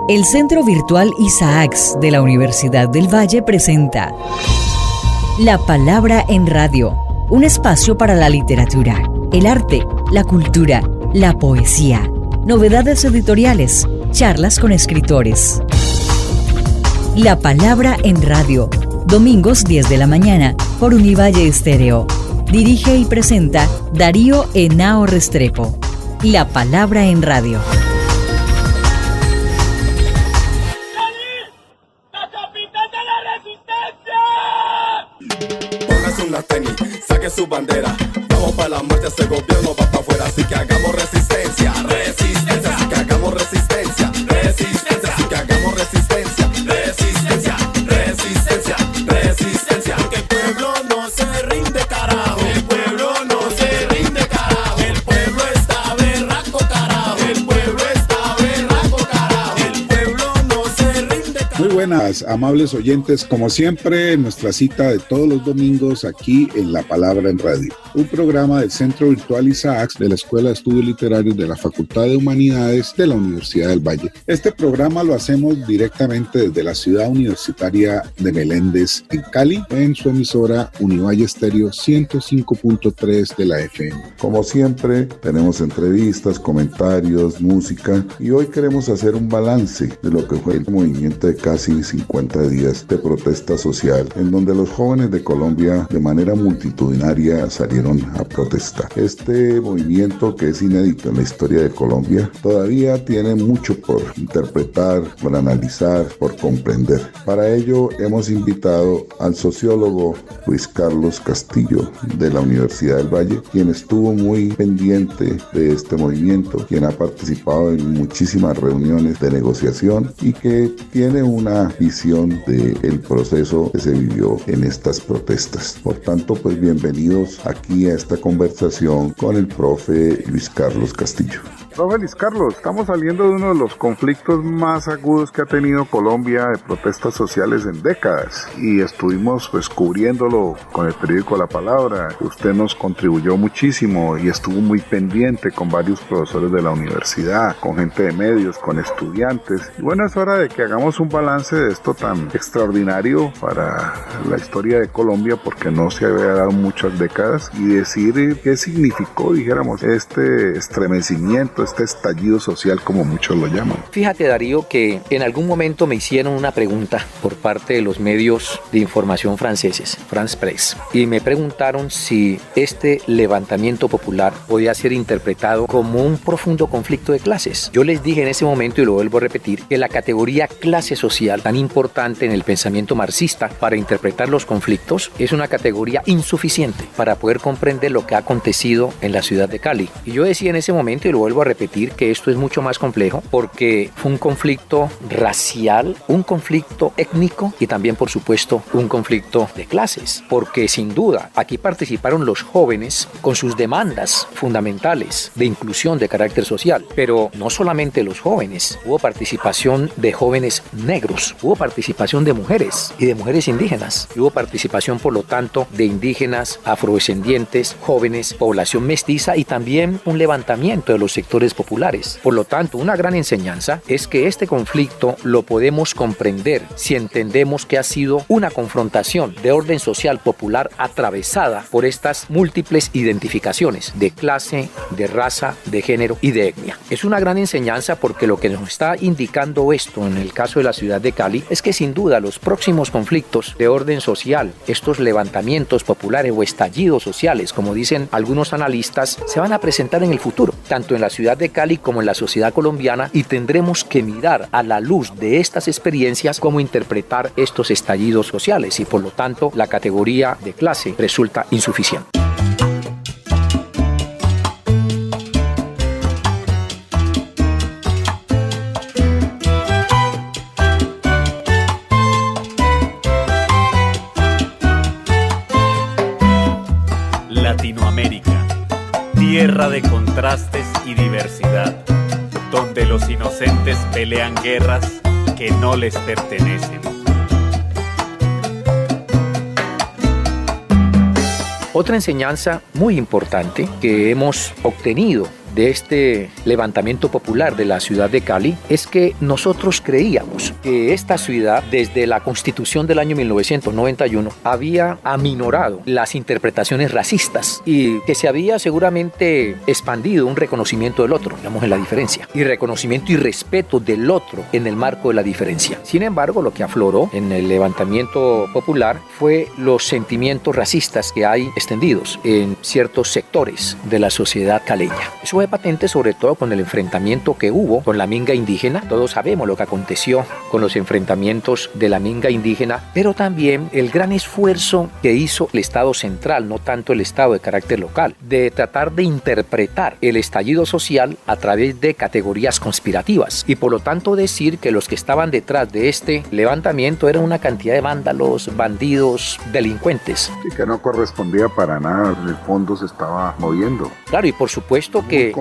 El Centro Virtual Isaacs de la Universidad del Valle presenta La Palabra en Radio, un espacio para la literatura, el arte, la cultura, la poesía, novedades editoriales, charlas con escritores. La Palabra en Radio, domingos 10 de la mañana por Univalle Estéreo. Dirige y presenta Darío Henao Restrepo. La Palabra en Radio. Una tenis, saque su bandera. Vamos para la marcha, ese gobierno va para afuera. Así que hagamos resistencia, resistencia. Así que hagamos resistencia, resistencia. Así que hagamos resistencia, resistencia, resistencia, resistencia. Porque el pueblo no se rinde, carajo. El pueblo no se rinde, carajo. El pueblo está berraco, carajo. El pueblo está berraco, carajo. El pueblo no se rinde, carajo. Muy buenas, amables oyentes, como siempre, nuestra cita de todos los domingos aquí en La Palabra en Radio, un programa del Centro Virtual Isaacs de la Escuela de Estudios Literarios de la Facultad de Humanidades de la Universidad del Valle. Este programa lo hacemos directamente desde la ciudad universitaria de Meléndez, en Cali, en su emisora Univalle Estéreo 105.3 de la FM. Como siempre, tenemos entrevistas, comentarios, música, y hoy queremos hacer un balance de lo que fue el movimiento de casi 50 días de protesta social, en donde los jóvenes de Colombia de manera multitudinaria salieron a protestar. Este movimiento, que es inédito en la historia de Colombia, todavía tiene mucho por interpretar, por analizar, por comprender. Para ello hemos invitado al sociólogo Luis Carlos Castillo de la Universidad del Valle, quien estuvo muy pendiente de este movimiento, quien ha participado en muchísimas reuniones de negociación y que tiene una visión del proceso que se vivió en estas protestas. Por tanto, pues bienvenidos aquí a esta conversación con el profe Luis Carlos Castillo. Profe Luis Carlos, estamos saliendo de uno de los conflictos más agudos que ha tenido Colombia de protestas sociales en décadas, y estuvimos pues cubriéndolo con el periódico La Palabra. Usted nos contribuyó muchísimo y estuvo muy pendiente con varios profesores de la universidad, con gente de medios, con estudiantes. Y bueno, es hora de que hagamos un balance de esto tan extraordinario para la historia de Colombia, porque no se había dado muchas décadas, y decir qué significó, dijéramos, este estremecimiento, este estallido social, como muchos lo llaman. Fíjate, Darío, que en algún momento me hicieron una pregunta por parte de los medios de información franceses, France Press, y me preguntaron si este levantamiento popular podía ser interpretado como un profundo conflicto de clases. Yo les dije en ese momento, y lo vuelvo a repetir, que la categoría clase social, tan importante en el pensamiento marxista para interpretar los conflictos, es una categoría insuficiente para poder comprender lo que ha acontecido en la ciudad de Cali. Y yo decía en ese momento, y lo vuelvo a repetir, que esto es mucho más complejo, porque fue un conflicto racial, un conflicto étnico y también, por supuesto, un conflicto de clases, porque sin duda aquí participaron los jóvenes con sus demandas fundamentales de inclusión de carácter social, pero no solamente los jóvenes, hubo participación de jóvenes negros, hubo participación de mujeres y de mujeres indígenas, y hubo participación, por lo tanto, de indígenas, afrodescendientes, jóvenes, población mestiza, y también un levantamiento de los sectores populares. Por lo tanto, una gran enseñanza es que este conflicto lo podemos comprender si entendemos que ha sido una confrontación de orden social popular atravesada por estas múltiples identificaciones de clase, de raza, de género y de etnia. Es una gran enseñanza, porque lo que nos está indicando esto en el caso de la ciudad de Cali es que sin duda los próximos conflictos de orden social, estos levantamientos populares o estallidos sociales, como dicen algunos analistas, se van a presentar en el futuro, tanto en la ciudad de Cali como en la sociedad colombiana, y tendremos que mirar a la luz de estas experiencias cómo interpretar estos estallidos sociales, y por lo tanto la categoría de clase resulta insuficiente. Latinoamérica, tierra de contrastes y diversidad, donde los inocentes pelean guerras que no les pertenecen. Otra enseñanza muy importante que hemos obtenido de este levantamiento popular de la ciudad de Cali es que nosotros creíamos que esta ciudad, desde la Constitución del año 1991, había aminorado las interpretaciones racistas y que se había seguramente expandido un reconocimiento del otro, digamos, en la diferencia, y reconocimiento y respeto del otro en el marco de la diferencia. Sin embargo, lo que afloró en el levantamiento popular fue los sentimientos racistas que hay extendidos en ciertos sectores de la sociedad caleña. Eso fue patente sobre todo con el enfrentamiento que hubo con la minga indígena. Todos sabemos lo que aconteció con los enfrentamientos de la minga indígena, pero también el gran esfuerzo que hizo el Estado central, no tanto el Estado de carácter local, de tratar de interpretar el estallido social a través de categorías conspirativas y por lo tanto decir que los que estaban detrás de este levantamiento eran una cantidad de vándalos, bandidos, delincuentes. Y que no correspondía para nada, en el fondo se estaba moviendo. Claro, y por supuesto que...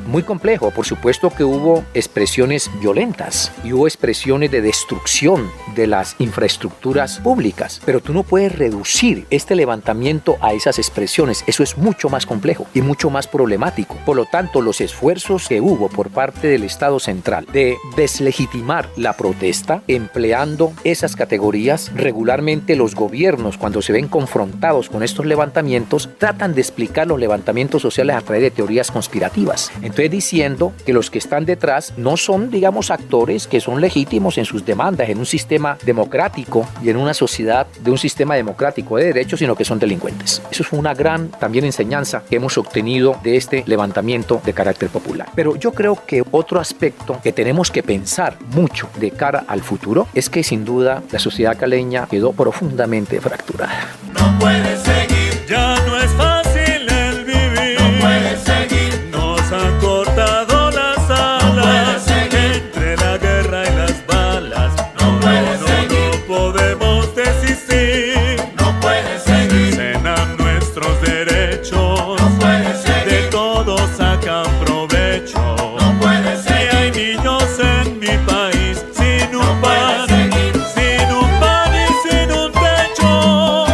Muy complejo. Por supuesto que hubo expresiones violentas y hubo expresiones de destrucción de las infraestructuras públicas, pero tú no puedes reducir este levantamiento a esas expresiones. Eso es mucho más complejo y mucho más problemático. Por lo tanto, los esfuerzos que hubo por parte del Estado central de deslegitimar la protesta empleando esas categorías, regularmente los gobiernos, cuando se ven confrontados con estos levantamientos, tratan de explicar los levantamientos sociales a través de teorías conspirativas. Entonces, diciendo que los que están detrás no son, digamos, actores que son legítimos en sus demandas en un sistema democrático y en una sociedad de un sistema democrático de derechos, sino que son delincuentes. Eso fue una gran también enseñanza que hemos obtenido de este levantamiento de carácter popular. Pero yo creo que otro aspecto que tenemos que pensar mucho de cara al futuro es que sin duda la sociedad caleña quedó profundamente fracturada. No puede seguir, ya no es fácil el vivir. No puede seguir, nos han cortado las alas. No entre la guerra y las balas. No puede seguir, no podemos desistir. No puede seguir, cenan nuestros derechos. No puede seguir, de todos sacan provecho. No puede seguir, y hay niños en mi país sin un pan, sin un pan y sin un techo.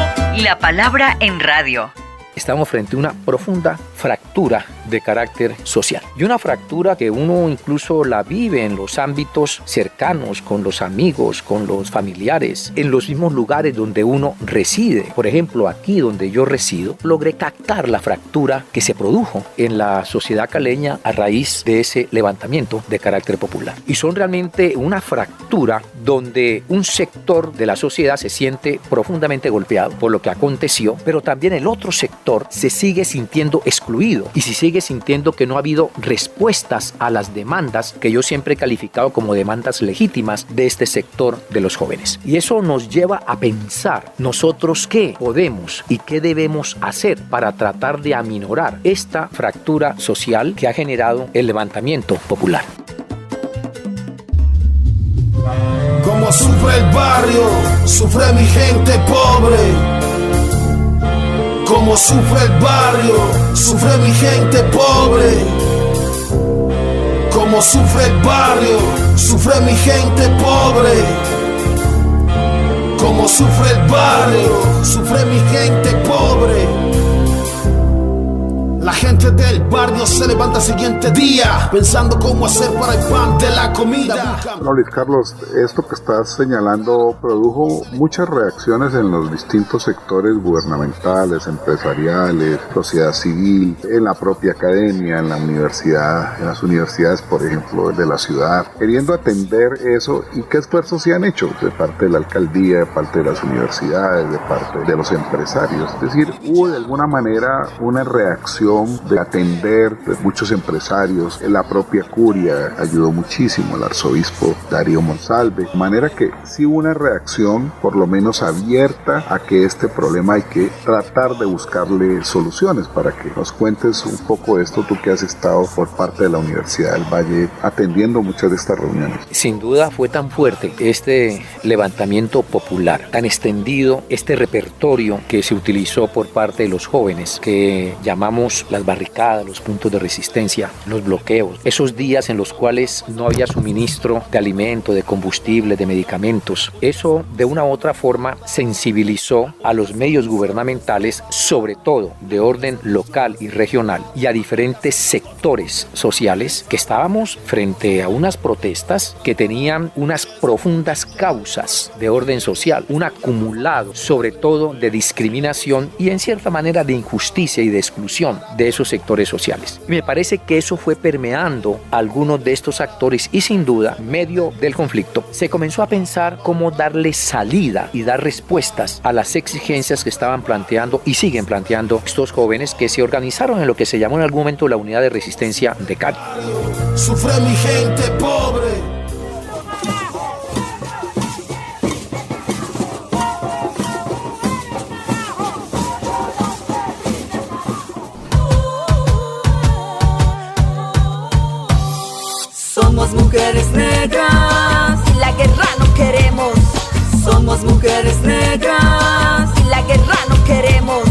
La palabra en radio. Estamos frente a una profunda fractura de carácter social y una fractura que uno incluso la vive en los ámbitos cercanos, con los amigos, con los familiares, en los mismos lugares donde uno reside. Por ejemplo, aquí donde yo resido, logré captar la fractura que se produjo en la sociedad caleña a raíz de ese levantamiento de carácter popular. Y son realmente una fractura donde un sector de la sociedad se siente profundamente golpeado por lo que aconteció, pero también el otro sector se sigue sintiendo excluido y se sigue sintiendo que no ha habido respuestas a las demandas que yo siempre he calificado como demandas legítimas de este sector de los jóvenes. Y eso nos lleva a pensar nosotros qué podemos y qué debemos hacer para tratar de aminorar esta fractura social que ha generado el levantamiento popular. Como sufre el barrio, sufre mi gente pobre. Como sufre el barrio, sufre mi gente pobre. Como sufre el barrio, sufre mi gente pobre. Como sufre el barrio, sufre mi gente pobre. La gente del barrio se levanta el siguiente día pensando cómo hacer para el pan de la comida. No, Luis Carlos, esto que estás señalando produjo muchas reacciones en los distintos sectores gubernamentales, empresariales, sociedad civil, en la propia academia, en la universidad, en las universidades, por ejemplo, de la ciudad, queriendo atender eso. ¿Y qué esfuerzos se han hecho de parte de la alcaldía, de parte de las universidades, de parte de los empresarios? Es decir, hubo de alguna manera una reacción de atender de muchos empresarios. La propia curia ayudó muchísimo, el arzobispo Darío Monsalve, de manera que sí hubo una reacción por lo menos abierta a que este problema hay que tratar de buscarle soluciones. Para que nos cuentes un poco esto, tú que has estado por parte de la Universidad del Valle atendiendo muchas de estas reuniones. Sin duda fue tan fuerte este levantamiento popular, tan extendido, este repertorio que se utilizó por parte de los jóvenes, que llamamos movimientos, las barricadas, los puntos de resistencia, los bloqueos, esos días en los cuales no había suministro de alimento, de combustible, de medicamentos. Eso de una u otra forma sensibilizó a los medios gubernamentales, sobre todo de orden local y regional, y a diferentes sectores sociales que estábamos frente a unas protestas que tenían unas profundas causas de orden social, un acumulado sobre todo de discriminación y en cierta manera de injusticia y de exclusión de esos sectores sociales. Y me parece que eso fue permeando a algunos de estos actores y sin duda, en medio del conflicto, se comenzó a pensar cómo darle salida y dar respuestas a las exigencias que estaban planteando y siguen planteando estos jóvenes que se organizaron en lo que se llamó en algún momento la Unidad de Resistencia de Cali. Sufre mi gente pobre. Somos mujeres negras y la guerra no queremos. Somos mujeres negras y la guerra no queremos.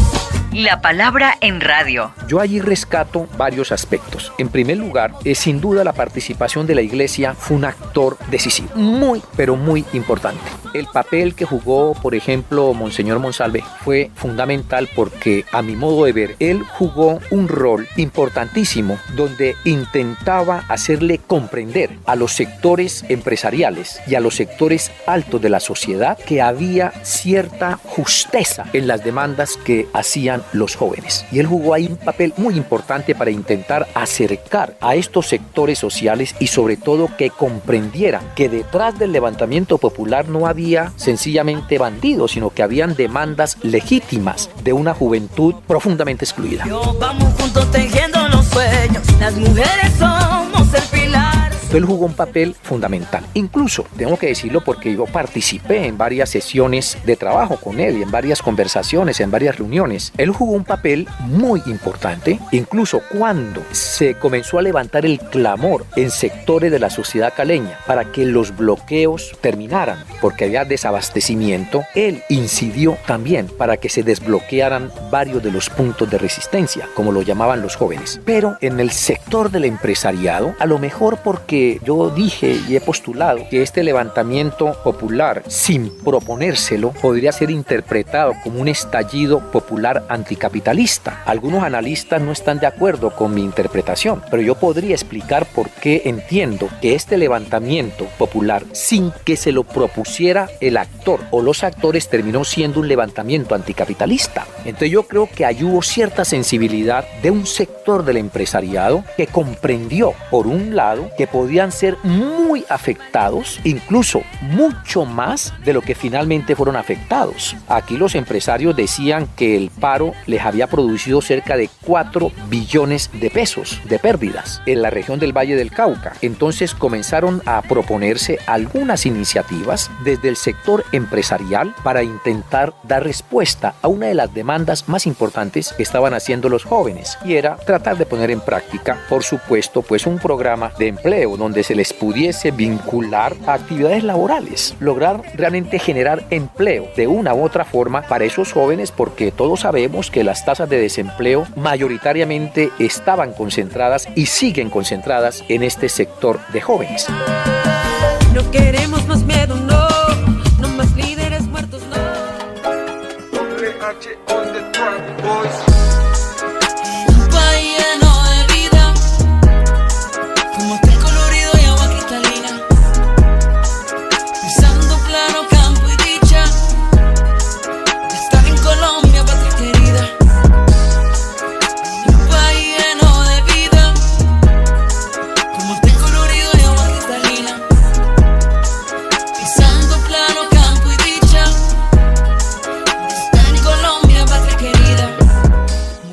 La palabra en radio. Yo allí rescato varios aspectos. En primer lugar, sin duda la participación de la iglesia fue un actor decisivo, muy, pero muy importante. El papel que jugó, por ejemplo, Monseñor Monsalve fue fundamental porque, a mi modo de ver, él jugó un rol importantísimo donde intentaba hacerle comprender a los sectores empresariales y a los sectores altos de la sociedad que había cierta justeza en las demandas que hacían los jóvenes. Y él jugó ahí un papel muy importante para intentar acercar a estos sectores sociales y sobre todo que comprendieran que detrás del levantamiento popular no había sencillamente bandidos, sino que habían demandas legítimas de una juventud profundamente excluida. Vamos juntos tejiendo los sueños, las mujeres somos el pilar. Él jugó un papel fundamental. Incluso, tengo que decirlo porque yo participé en varias sesiones de trabajo con él y en varias conversaciones, en varias reuniones. Él jugó un papel muy importante, incluso cuando se comenzó a levantar el clamor en sectores de la sociedad caleña para que los bloqueos terminaran, porque había desabastecimiento. Él incidió también para que se desbloquearan varios de los puntos de resistencia, como lo llamaban los jóvenes. Pero en el sector del empresariado, a lo mejor porque yo dije y he postulado que este levantamiento popular, sin proponérselo, podría ser interpretado como un estallido popular anticapitalista. Algunos analistas no están de acuerdo con mi interpretación, pero yo podría explicar por qué entiendo que este levantamiento popular, sin que se lo propusiera el actor o los actores, terminó siendo un levantamiento anticapitalista. Entonces yo creo que ahí hubo cierta sensibilidad de un sector del empresariado que comprendió, por un lado, que podían ser muy afectados, incluso mucho más de lo que finalmente fueron afectados. Aquí los empresarios decían que el paro les había producido cerca de 4 billones de pesos de pérdidas en la región del Valle del Cauca. Entonces comenzaron a proponerse algunas iniciativas desde el sector empresarial para intentar dar respuesta a una de las demandas más importantes que estaban haciendo los jóvenes, y era tratar de poner en práctica, por supuesto, pues un programa de empleo donde se les pudiese vincular a actividades laborales, lograr realmente generar empleo de una u otra forma para esos jóvenes, porque todos sabemos que las tasas de desempleo mayoritariamente estaban concentradas y siguen concentradas en este sector de jóvenes. No queremos más miedo, no, no más líderes muertos, no. Un país lleno de vida, como este colorido y agua cristalina, pisando plano, campo y dicha, de estar en Colombia, patria querida. Un país lleno de vida, como este colorido y agua cristalina, pisando plano, campo y dicha, de estar en Colombia, patria querida.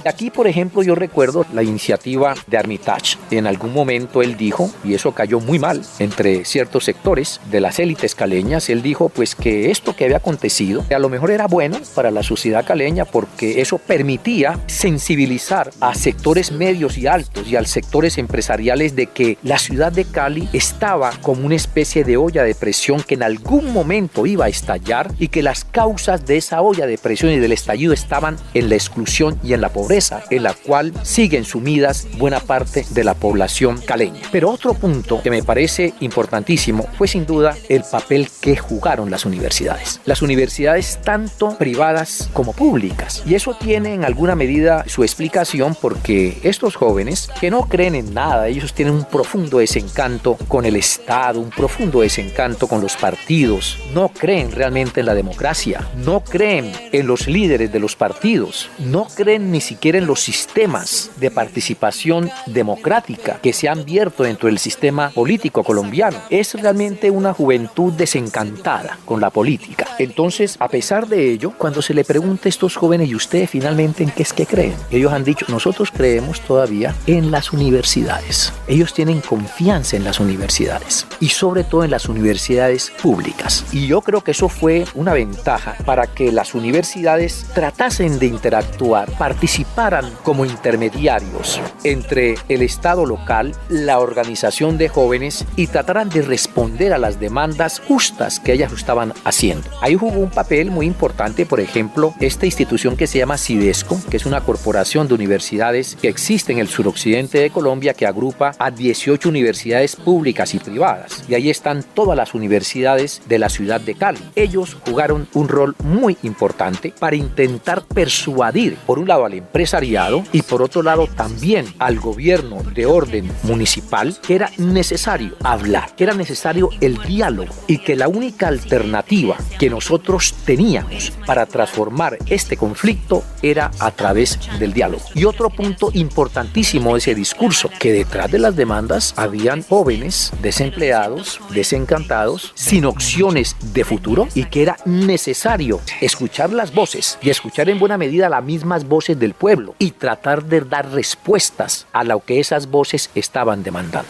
Aquí, por ejemplo, yo recuerdo la iniciativa de Armitage. En algún momento él dijo, y eso cayó muy mal entre ciertos sectores de las élites caleñas, él dijo pues que esto que había acontecido a lo mejor era bueno para la sociedad caleña, porque eso permitía sensibilizar a sectores medios y altos y a sectores empresariales de que la ciudad de Cali estaba como una especie de olla de presión que en algún momento iba a estallar, y que las causas de esa olla de presión y del estallido estaban en la exclusión y en la pobreza en la cual siguen sumidas buena parte de la población caleña. Pero otro punto que me parece importantísimo fue sin duda el papel que jugaron las universidades. Las universidades tanto privadas como públicas. Y eso tiene en alguna medida su explicación porque estos jóvenes que no creen en nada, ellos tienen un profundo desencanto con el Estado, un profundo desencanto con los partidos, no creen realmente en la democracia, no creen en los líderes de los partidos, no creen ni siquiera en los sistemas de participación democrática que se han abierto dentro del sistema político colombiano. Es realmente una juventud desencantada con la política. Entonces, a pesar de ello, cuando se le pregunta a estos jóvenes, ¿y ustedes finalmente en qué es que creen? Ellos han dicho, nosotros creemos todavía en las universidades. Ellos tienen confianza en las universidades y sobre todo en las universidades públicas. Y yo creo que eso fue una ventaja para que las universidades tratasen de interactuar, participaran como intermediarios entre el Estado local, la organización de jóvenes y trataran de responder a las demandas justas que ellas estaban haciendo. Ahí jugó un papel muy importante, por ejemplo, esta institución que se llama CIDESCO, que es una corporación de universidades que existe en el suroccidente de Colombia, que agrupa a 18 universidades públicas y privadas. Y ahí están todas las universidades de la ciudad de Cali. Ellos jugaron un rol muy importante para intentar persuadir, por un lado, al empresariado y por otro lado también al gobierno de orden municipal que era necesario hablar, que era necesario el diálogo y que la única alternativa que nosotros teníamos para transformar este conflicto era a través del diálogo. Y otro punto importantísimo de ese discurso, que detrás de las demandas habían jóvenes desempleados, desencantados, sin opciones de futuro y que era necesario escuchar las voces y escuchar en buena medida las mismas voces del pueblo y tratar de dar respuestas a lo que esas voces estaban demandando.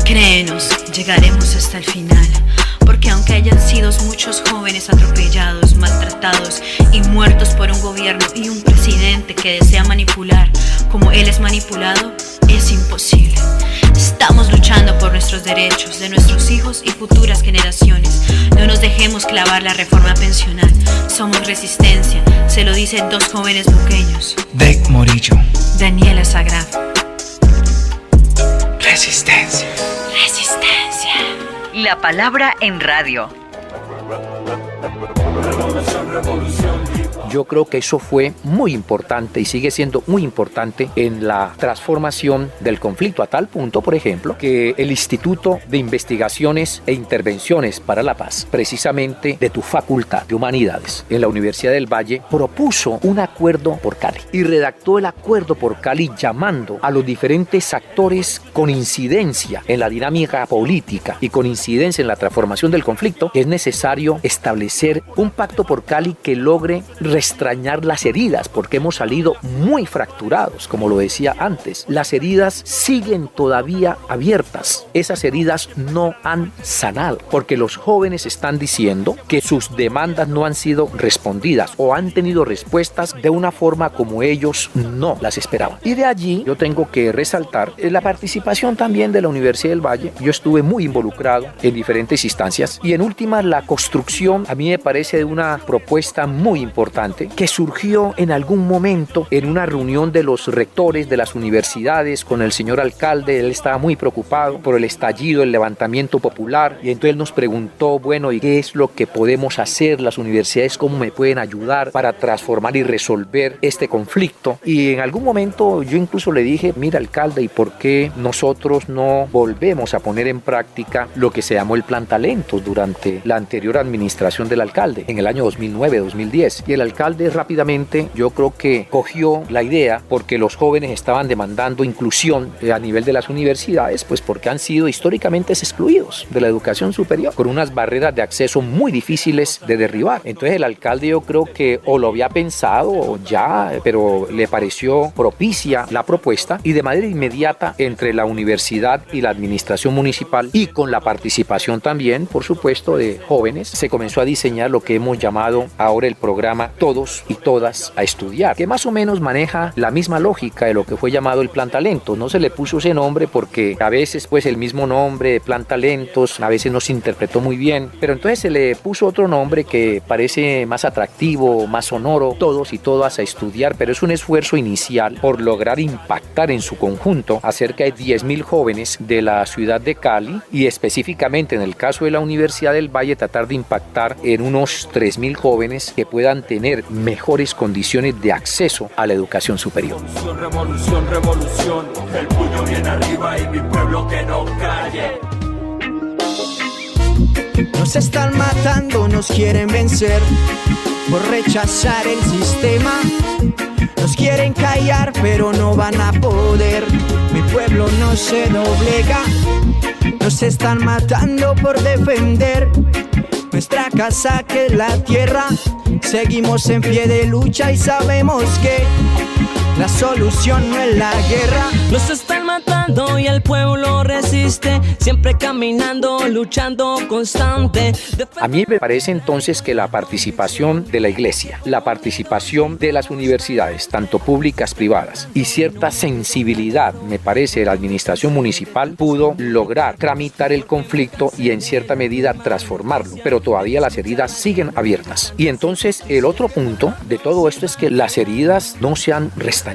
Créenos, llegaremos hasta el final, porque aunque hayan sido muchos jóvenes atropellados, maltratados y muertos por un gobierno y un presidente que desea manipular como él es manipulado, es imposible. Estamos luchando por nuestros derechos, de nuestros hijos y futuras generaciones. No nos dejemos clavar la reforma pensional. Somos resistencia, se lo dicen dos jóvenes buqueños. Dec Morillo. Daniela Sagrado. Resistencia. Resistencia. La palabra en radio. Yo creo que eso fue muy importante y sigue siendo muy importante en la transformación del conflicto, a tal punto, por ejemplo, que el Instituto de Investigaciones e Intervenciones para la Paz, precisamente de tu Facultad de Humanidades en la Universidad del Valle, propuso un acuerdo por Cali y redactó el acuerdo por Cali llamando a los diferentes actores con incidencia en la dinámica política y con incidencia en la transformación del conflicto, que es necesario establecer un pacto por Cali que logre restrañar las heridas, porque hemos salido muy fracturados, como lo decía antes. Las heridas siguen todavía abiertas. Esas heridas no han sanado, porque los jóvenes están diciendo que sus demandas no han sido respondidas o han tenido respuestas de una forma como ellos no las esperaban. Y de allí yo tengo que resaltar la participación también de la Universidad del Valle. Yo estuve muy involucrado en diferentes instancias y en última la construcción, a mí me parece, de una propuesta muy importante que surgió en algún momento en una reunión de los rectores de las universidades con el señor alcalde. Él estaba muy preocupado por el estallido, el levantamiento popular, y entonces él nos preguntó, bueno, ¿y qué es lo que podemos hacer las universidades? ¿Cómo me pueden ayudar para transformar y resolver este conflicto? Y en algún momento yo incluso le dije, mira, alcalde, ¿y por qué nosotros no volvemos a poner en práctica lo que se llamó el Plan Talentos durante la anterior administración del alcalde en el año 2009-2010? Y el alcalde rápidamente, yo creo que cogió la idea, porque los jóvenes estaban demandando inclusión a nivel de las universidades, pues porque han sido históricamente excluidos de la educación superior, con unas barreras de acceso muy difíciles de derribar. Entonces el alcalde, yo creo que o lo había pensado ya, pero le pareció propicia la propuesta, y de manera inmediata entre la universidad y la administración municipal, y con la participación también, por supuesto, de jóvenes, se comenzó a diseñar lo que hemos llamado ahora el programa todos y todas a estudiar, que más o menos maneja la misma lógica de lo que fue llamado el Plan Talentos. No se le puso ese nombre porque a veces pues el mismo nombre de Plan Talentos a veces no se interpretó muy bien, pero entonces se le puso otro nombre que parece más atractivo, más sonoro, todos y todas a estudiar, pero es un esfuerzo inicial por lograr impactar en su conjunto a cerca de 10.000 jóvenes de la ciudad de Cali y específicamente en el caso de la Universidad del Valle tratar de impactar en unos 3.000 jóvenes que puedan tener mejores condiciones de acceso a la educación superior. Revolución, revolución, el puño bien arriba y mi pueblo que no calle. Nos están matando, nos quieren vencer por rechazar el sistema. Nos quieren callar, pero no van a poder. Mi pueblo no se doblega. Nos están matando por defender nuestra casa que es la tierra. Seguimos en pie de lucha y sabemos que la solución no es la guerra. Nos están matando y el pueblo resiste, siempre caminando, luchando constante. A mí me parece entonces que la participación de la iglesia, la participación de las universidades, tanto públicas, privadas, y cierta sensibilidad, me parece, de la administración municipal, pudo lograr tramitar el conflicto y en cierta medida transformarlo, pero todavía las heridas siguen abiertas. Y entonces el otro punto de todo esto es que las heridas no se han restañado.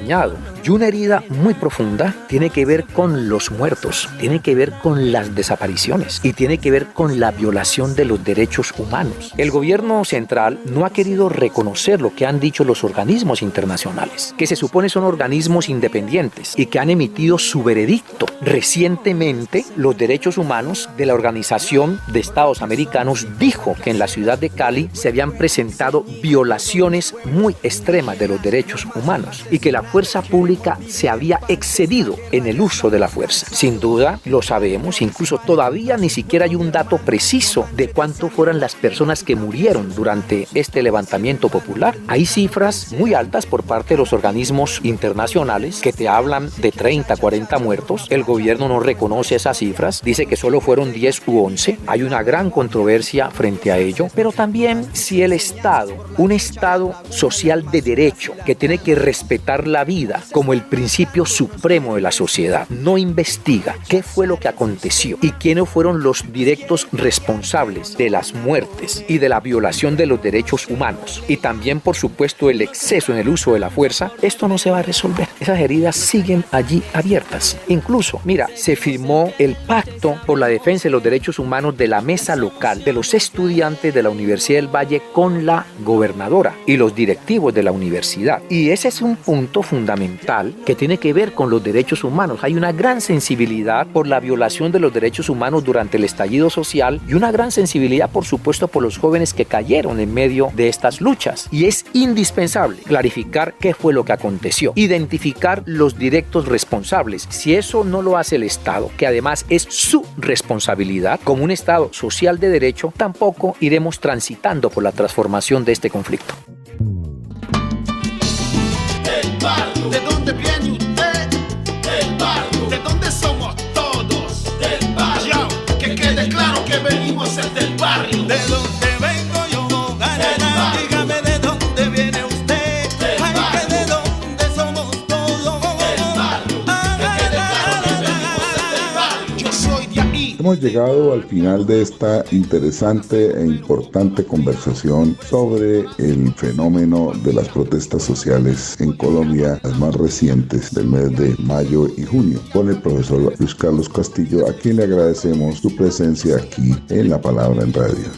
Y una herida muy profunda tiene que ver con los muertos, tiene que ver con las desapariciones y tiene que ver con la violación de los derechos humanos. El gobierno central no ha querido reconocer lo que han dicho los organismos internacionales, que se supone son organismos independientes y que han emitido su veredicto. Recientemente, los derechos humanos de la Organización de Estados Americanos dijo que en la ciudad de Cali se habían presentado violaciones muy extremas de los derechos humanos y que la fuerza pública se había excedido en el uso de la fuerza. Sin duda, lo sabemos, incluso todavía ni siquiera hay un dato preciso de cuánto fueron las personas que murieron durante este levantamiento popular. Hay cifras muy altas por parte de los organismos internacionales que te hablan de 30, 40 muertos. El gobierno no reconoce esas cifras, dice que solo fueron 10 u 11. Hay una gran controversia frente a ello, pero también si el Estado, un Estado social de derecho que tiene que respetar la vida como el principio supremo de la sociedad, no investiga qué fue lo que aconteció y quiénes fueron los directos responsables de las muertes y de la violación de los derechos humanos y también por supuesto el exceso en el uso de la fuerza, esto no se va a resolver. Esas heridas siguen allí abiertas. Incluso, mira, se firmó el Pacto por la Defensa de los Derechos Humanos de la mesa local de los estudiantes de la Universidad del Valle con la gobernadora y los directivos de la universidad, y ese es un punto fundamental que tiene que ver con los derechos humanos. Hay una gran sensibilidad por la violación de los derechos humanos durante el estallido social y una gran sensibilidad, por supuesto, por los jóvenes que cayeron en medio de estas luchas. Y es indispensable clarificar qué fue lo que aconteció, identificar los directos responsables. Si eso no lo hace el Estado, que además es su responsabilidad como un Estado social de derecho, tampoco iremos transitando por la transformación de este conflicto. ¿De dónde viene usted? Del barrio. ¿De dónde somos todos? Del barrio. Yo, que quede claro que venimos a ser del barrio. ¿De dónde vengo yo? Garena, dígame de dónde viene usted. Ay, que de dónde somos todos. Del barrio. Que quede claro que venimos a ser del barrio. Yo soy de ahí. Hemos llegado al final de esta interesante e importante conversación sobre el fenómeno de las protestas sociales en Colombia, las más recientes del mes de mayo y junio, con el profesor Luis Carlos Castillo, a quien le agradecemos su presencia aquí en La Palabra en Radio.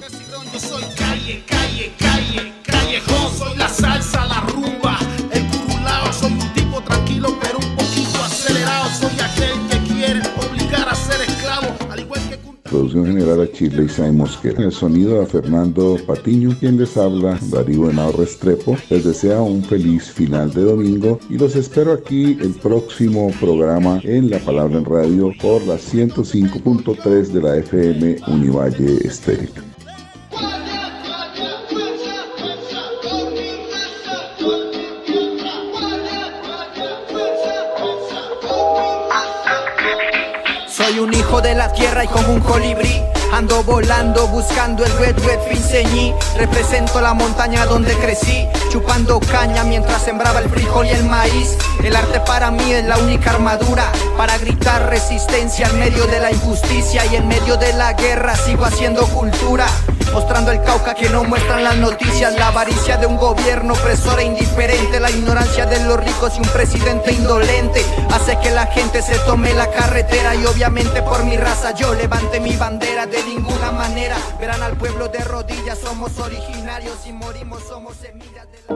Yo soy calle, calle, calle, callejón, soy la salsa, la rumba, el curulao, soy un tipo tranquilo pero un poquito acelerado, soy aquel que quiere obligar a ser esclavo, al igual que... Producción general a Chile y Simon Mosquera. En el sonido a Fernando Patiño, quien les habla, Darío Henao Restrepo. Les desea un feliz final de domingo y los espero aquí el próximo programa en La Palabra en Radio por la 105.3 de la FM Univalle Estéreo. Soy un hijo de la tierra y como un colibrí Ando volando buscando el red finceñí. Represento la montaña donde crecí, chupando caña mientras sembraba el frijol y el maíz. El arte para mí es la única armadura para gritar resistencia en medio de la injusticia. Y en medio de la guerra sigo haciendo cultura, mostrando el Cauca que no muestran las noticias. La avaricia de un gobierno opresor e indiferente, la ignorancia de los ricos y un presidente indolente hace que la gente se tome la carretera. Y obviamente por mi raza yo levante mi bandera. De ninguna manera verán al pueblo de rodillas. Somos originarios y morimos, somos semillas de la...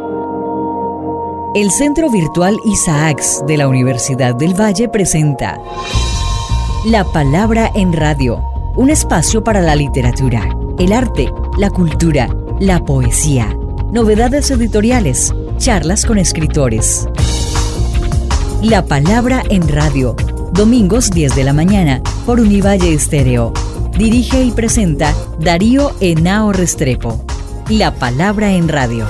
El Centro Virtual Isaacs de la Universidad del Valle presenta La Palabra en Radio, un espacio para la literatura, el arte, la cultura, la poesía, novedades editoriales, charlas con escritores. La Palabra en Radio, domingos 10 de la mañana por Univalle Estéreo. Dirige y presenta Darío Henao Restrepo. La Palabra en Radio.